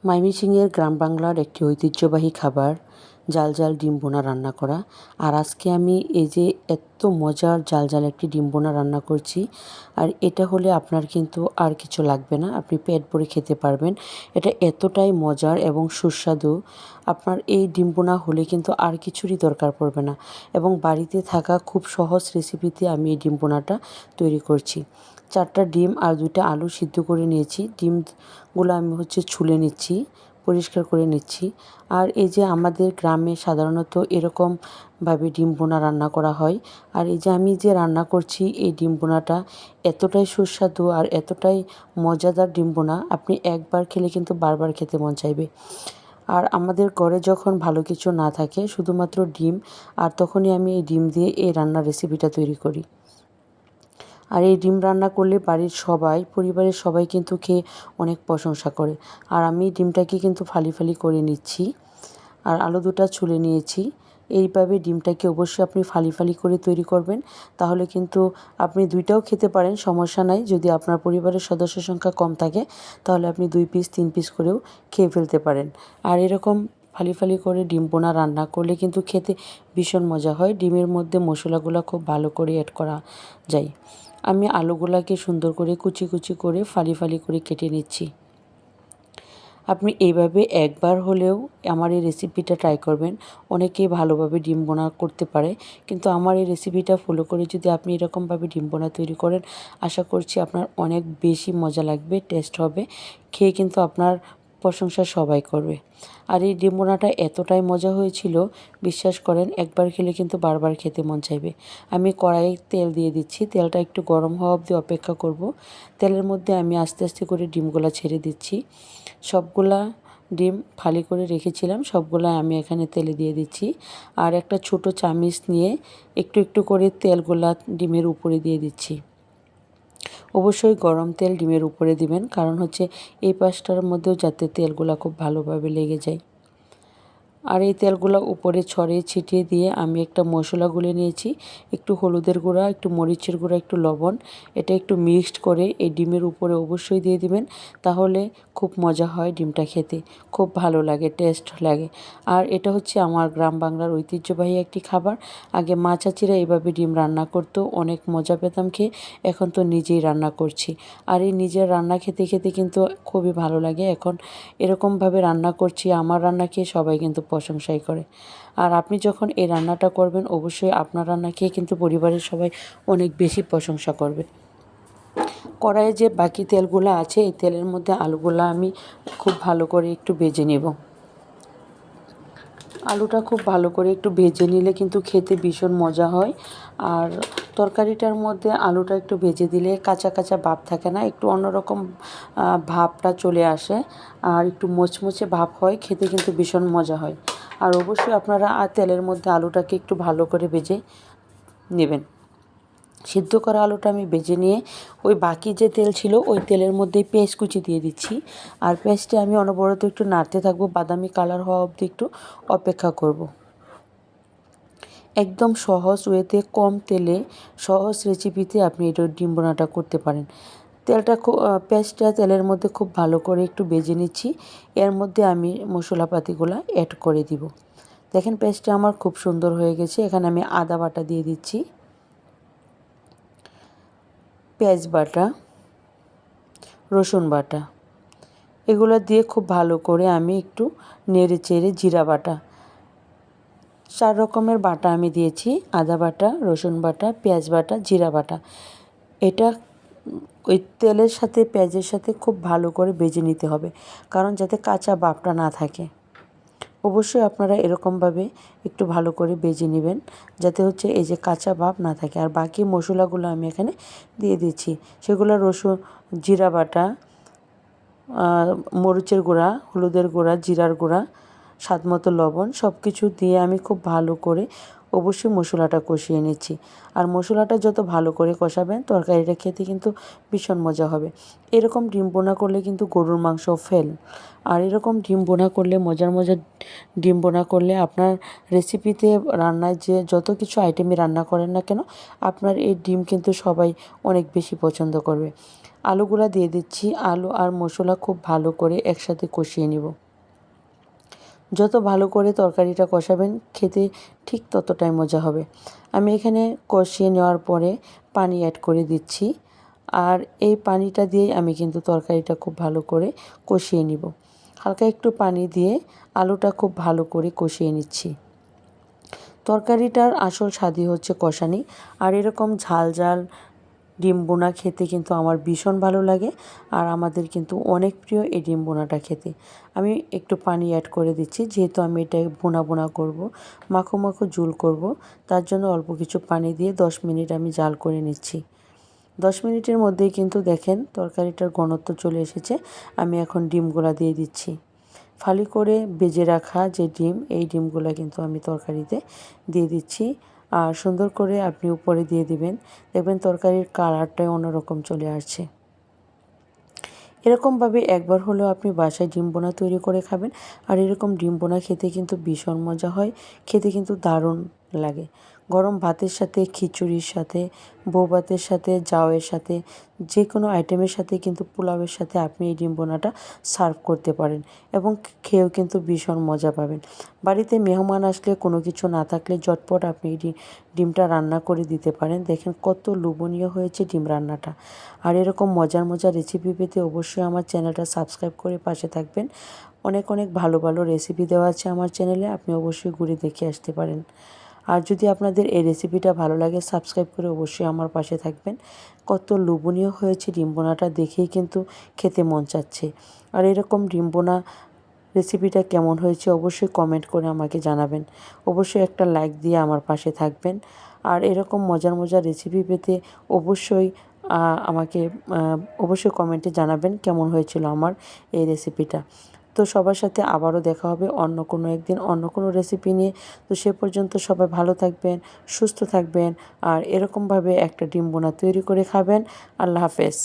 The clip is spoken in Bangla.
ময়মনসিংহের গ্রাম বাংলার একটি ঐতিহ্যবাহী খাবার জাল জাল ডিম বোনা রান্না করা। আর আজকে আমি এই যে এত মজার জাল জাল একটি ডিম বোনা রান্না করছি, আর এটা হলে আপনার কিন্তু আর কিছু লাগবে না, আপনি পেট ভরে খেতে পারবেন। এটা এতটাই মজার এবং সুস্বাদু, আপনার এই ডিম বোনা হলে কিন্তু আর কিছুরই দরকার পড়বে না। এবং বাড়িতে থাকা খুব সহজ রেসিপিতে আমি এই ডিম বোনাটা তৈরি করছি। 4টা ডিম আর 2টা আলু সিদ্ধ করে নিয়েছি। ডিমগুলো আমি ছুলে নিচ্ছি, পরিষ্কার করে নিচ্ছি। আর এই যে আমাদের গ্রামে সাধারণত এরকমভাবে ডিম বোনা রান্না করা হয়। আর এই যে আমি যে রান্না করছি এই ডিম বোনাটা এতটাই সুস্বাদু আর এতটাই মজাদার ডিম বোনা, আপনি একবার খেলে কিন্তু বারবার খেতে মন চাইবে। আর আমাদের ঘরে যখন ভালো কিছু না থাকে, শুধুমাত্র ডিম, আর তখনই আমি এই ডিম দিয়ে এই রান্নার রেসিপিটা তৈরি করি। আর এই ডিম রান্না করলে বাড়ির সবাই, পরিবারের সবাই কিন্তু খেয়ে অনেক প্রশংসা করে। আর আমি ডিমটাকে কিন্তু ফালি ফালি করে নিচ্ছি, আর আলু 2টা ছুলে নিয়েছি। এইভাবে ডিমটাকে অবশ্যই আপনি ফালি ফালি করে তৈরি করবেন, তাহলে কিন্তু আপনি 2টাও খেতে পারেন, সমস্যা নাই। যদি আপনার পরিবারের সদস্য সংখ্যা কম থাকে তাহলে আপনি 2 পিস 3 পিস করেও খেয়ে ফেলতে পারেন। আর এরকম ফালি ফালি করে ডিম বোনা রান্না করলে কিন্তু খেতে ভীষণ মজা হয়। ডিমের মধ্যে মশলাগুলো খুব ভালো করে অ্যাড করা যায়। আমি আলুগুলাকে সুন্দর করে কুচি কুচি করে ফালি ফালি করে কেটে নিচ্ছি। আপনি এইভাবে একবার হলেও আমার এই রেসিপিটা ট্রাই করবেন। অনেকেই ভালোভাবে ডিম বোনা করতে পারে, কিন্তু আমার এই রেসিপিটা ফলো করে যদি আপনি এরকমভাবে ডিম বোনা তৈরি করেন, আশা করছি আপনার অনেক বেশি মজা লাগবে, টেস্ট হবে, খেয়ে কিন্তু আপনার প্রশংসা সবাই করবে। আর এই ডিম বোনাটা এতটাই মজা হয়েছিল, বিশ্বাস করেন একবার খেলে কিন্তু বারবার খেতে মন চাইবে। আমি কড়াইয়ে তেল দিয়ে দিচ্ছি, তেলটা একটু গরম হওয়া অবধি অপেক্ষা করব। তেলের মধ্যে আমি আস্তে আস্তে করে ডিমগুলা ছেড়ে দিচ্ছি। সবগুলা ডিম ফালি করে রেখেছিলাম, সবগুলা আমি এখানে তেলে দিয়ে দিচ্ছি। আর একটা ছোট চামচ নিয়ে একটু একটু করে তেলগুলা ডিমের উপরে দিয়ে দিচ্ছি। অবশ্যই গরম তেল ডিমের উপরে দিবেন, কারণ এই পাশটার মধ্যেও যাতে তেলগুলা খুব ভালোভাবে লেগে যায়। আর এই তেলগুলো উপরে ছড়িয়ে ছিটিয়ে দিয়ে আমি একটা মশলা গুলে নিয়েছি, একটু হলুদের গুঁড়া, একটু মরিচের গুঁড়া, একটু লবণ। এটা একটু মিক্সড করে এই ডিমের উপরে অবশ্যই দিয়ে দিবেন, তাহলে খুব মজা হয় ডিমটা খেতে, খুব ভালো লাগে, টেস্ট লাগে। আর এটা আমার গ্রাম বাংলার ঐতিহ্যবাহী একটি খাবার। আগে মা চাচিরা এইভাবে ডিম রান্না করতো, অনেক মজা পেতাম খেয়ে। এখন তো নিজেই রান্না করছি, আর এই নিজের রান্না খেতে খেতে কিন্তু খুবই ভালো লাগে। এখন এরকমভাবে রান্না করছি, আমার রান্না খেয়ে সবাই কিন্তু প্রশংসাই করে। আর আপনি যখন এই রান্নাটা করবেন, অবশ্যই আপনার রান্না খেয়ে কিন্তু পরিবারের সবাই অনেক বেশি প্রশংসা করবে। কড়াইয়ে যে বাকি তেলগুলো আছে, এই তেলের মধ্যে আলুগুলো আমি খুব ভালো করে একটু ভেজে নেব। আলুটা খুব ভালো করে একটু ভেজে নিলে কিন্তু খেতে ভীষণ মজা হয়। আর তরকারিটার মধ্যে আলুটা একটু ভেজে দিলে কাঁচা কাঁচা ভাব থাকে না, একটু অন্যরকম ভাবটা চলে আসে, আর একটু মুচমুচে ভাব হয়, খেতে কিন্তু ভীষণ মজা হয়। আর অবশ্যই আপনারা তেলের মধ্যে আলুটাকে একটু ভালো করে ভেজে নেবেন। সিদ্ধ করা আলুটা আমি ভেজে নিয়ে ওই বাকি যে তেল ছিল ওই তেলের মধ্যে পেঁয়াজ কুচি দিয়ে দিচ্ছি। আর পেঁয়াজটা আমি অনবরত একটু নাড়তে থাকবো, বাদামি কালার হওয়া অবধি একটু অপেক্ষা করব। একদম সহজ ওয়েতে, কম তেলে, সহজ রেসিপিতে আপনি এটা ডিম বোনাটা করতে পারেন। পেঁয়াজটা তেলের মধ্যে খুব ভালো করে একটু ভেজে নিচ্ছি। এর মধ্যে আমি মশলাপাতিগুলো অ্যাড করে দিব। দেখেন পেঁয়াজটা আমার খুব সুন্দর হয়ে গেছে। এখানে আমি আদা বাটা দিয়ে দিচ্ছি, পেঁয়াজ বাটা, রসুন বাটা, এগুলো দিয়ে খুব ভালো করে আমি একটু নেড়ে চেড়ে, জিরা বাটা, 4 রকমের বাটা আমি দিয়েছি, আদা বাটা, রসুন বাটা, পেঁয়াজ বাটা, জিরা বাটা। এটা ওই তেলের সাথে, পেঁয়াজের সাথে খুব ভালো করে ভেজে নিতে হবে, কারণ যাতে কাঁচা ভাবটা না থাকে। অবশ্যই আপনারা এরকমভাবে একটু ভালো করে ভেজে নেবেন, যাতে এই যে কাঁচা ভাব না থাকে। আর বাকি মশলাগুলো আমি এখানে দিয়ে দিচ্ছি, সেগুলো রসুন, জিরা বাটা, মরিচের গুঁড়া, হলুদের গুঁড়া, জিরার গুঁড়া, স্বাদমতো লবণ, সব কিছু দিয়ে আমি খুব ভালো করে অবশ্যই মশলাটা কষিয়ে নিচ্ছি। আর মশলাটা যত ভালো করে কষাবেন, তরকারিটা খেতে কিন্তু ভীষণ মজা হবে। এরকম ডিম বোনা করলে কিন্তু গরুর মাংস ফেল। আর এরকম ডিম বোনা করলে, মজার মজার ডিম বোনা করলে, আপনার রেসিপিতে, রান্নায় যে যত কিছু আইটেমই রান্না করেন না কেন, আপনার এই ডিম কিন্তু সবাই অনেক বেশি পছন্দ করবে। আলুগুলা দিয়ে দিচ্ছি। আলু আর মশলা খুব ভালো করে একসাথে কষিয়ে নিব। যত ভালো করে তরকারিটা কষাবেন খেতে ঠিক ততটাই মজা হবে। আমি এখানে কষিয়ে নেওয়ার পরে পানি অ্যাড করে দিচ্ছি। আর এই পানিটা দিয়েই আমি কিন্তু তরকারিটা খুব ভালো করে কষিয়ে নিব। হালকা একটু পানি দিয়ে আলুটা খুব ভালো করে কষিয়ে নিচ্ছি। তরকারিটার আসল স্বাদই হচ্ছে কষানি। আর এরকম ঝাল ঝাল ডিম বোনা খেতে কিন্তু আমার ভীষণ ভালো লাগে। আর আমাদের কিন্তু অনেক প্রিয় এই ডিম বোনাটা খেতে। আমি একটু পানি অ্যাড করে দিচ্ছি, যেহেতু আমি এটা বোনা বোনা করব, মাখো মাখো ঝোল করব, তার জন্য অল্প কিছু পানি দিয়ে 10 মিনিট আমি জাল করে নিচ্ছি। 10 মিনিটের মধ্যেই কিন্তু দেখেন তরকারিটার ঘনত্ব চলে এসেছে। আমি এখন ডিমগুলা দিয়ে দিচ্ছি। ফালি করে ভেজে রাখা যে ডিম, এই ডিমগুলো কিন্তু আমি তরকারিতে দিয়ে দিচ্ছি। আর সুন্দর করে আপনি উপরে দিয়ে দিবেন, দেখবেন তরকারির কালারটাই অন্যরকম চলে আসছে। এরকমভাবে একবার হলেও আপনি বাসায় ডিম বোনা তৈরি করে খাবেন। আর এরকম ডিম বোনা খেতে কিন্তু ভীষণ মজা হয়, খেতে কিন্তু দারুণ লাগে। গরম ভাতের সাথে, খিচুড়ির সাথে, বউ ভাতের সাথে, জাউয়ের সাথে, যে কোনো আইটেমের সাথে কিন্তু পোলাওয়ের সাথে আপনি এই ডিম বোনাটা সার্ভ করতে পারেন এবং খেয়েও কিন্তু ভীষণ মজা পাবেন। বাড়িতে মেহমান আসলে কোনো কিছু না থাকলে ঝটপট আপনি এই ডিমটা রান্না করে দিতে পারেন। দেখেন কত লোভনীয় হয়েছে ডিম রান্নাটা। আর এরকম মজার মজার রেসিপি পেতে অবশ্যই আমার চ্যানেলটা সাবস্ক্রাইব করে পাশে থাকবেন। অনেক অনেক ভালো ভালো রেসিপি দেওয়া আছে আমার চ্যানেলে, আপনি অবশ্যই ঘুরে দেখে আসতে পারেন। আর যদি আপনাদের এই রেসিপিটা ভালো লাগে, সাবস্ক্রাইব করে অবশ্যই আমার পাশে থাকবেন। কত লোভনীয় হয়েছে ডিম বোনাটা, দেখেই কিন্তু খেতে মন চাচ্ছে। আর এরকম ডিম বোনা রেসিপিটা কেমন হয়েছে অবশ্যই কমেন্ট করে আমাকে জানাবেন। অবশ্যই একটা লাইক দিয়ে আমার পাশে থাকবেন। আর এরকম মজার মজার রেসিপি পেতে অবশ্যই আমাকে অবশ্যই কমেন্টে জানাবেন কেমন হয়েছিল আমার এই রেসিপিটা। তো সবার সাথে আবারও দেখা হবে অন্য কোনো একদিন অন্য কোনো রেসিপি নিয়ে। তো সে পর্যন্ত সবাই ভালো থাকবেন, সুস্থ থাকবেন আর এরকমভাবে একটা ডিম বোনা তৈরি করে খাবেন। আল্লাহ হাফেজ।